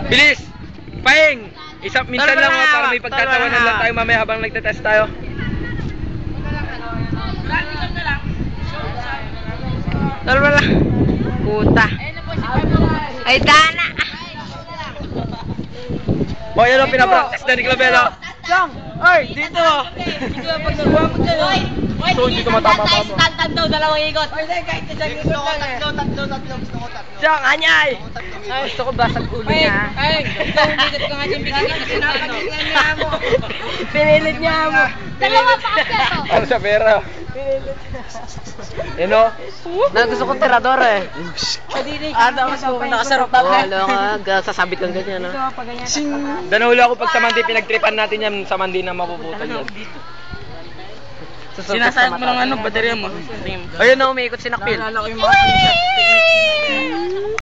Bilis! Paing! Minsan lang para may pagtatawanan lang tayo mamaya habang nagtetest tayo. Dalawa lang. Puta. Ay, Dana. O, yan o, pinapractice na ni Clavelo. Chong! Ay, dito! Dito na pag nagawa mo dyan, oh! So, hindi ko matama pa mo. Tatlo, dalawang ikot! Ay, kahit isang ikot lang eh! Gusto ko tatlo. Chong, anyay! Gusto ko basag ulo niya. Ay, ikaw umikat ka nga dyan, bigyan kasi napagignan niya mo. Pinilit niya mo. Dalawa pa kasi ito. Ano sa pera? Yan o. Gusto ko tirador eh. Ano, mas nakasarap na. Wala ka, sasabit kang ganyan ha. Danahuli ako pag sa Mandi, pinagtripan natin yan, sa Mandi na mapuputan yan. Sinasayang mo ng ano, baterya mo. Ayun na, umiikot si Nakpil. Naalala ko yung mga technique.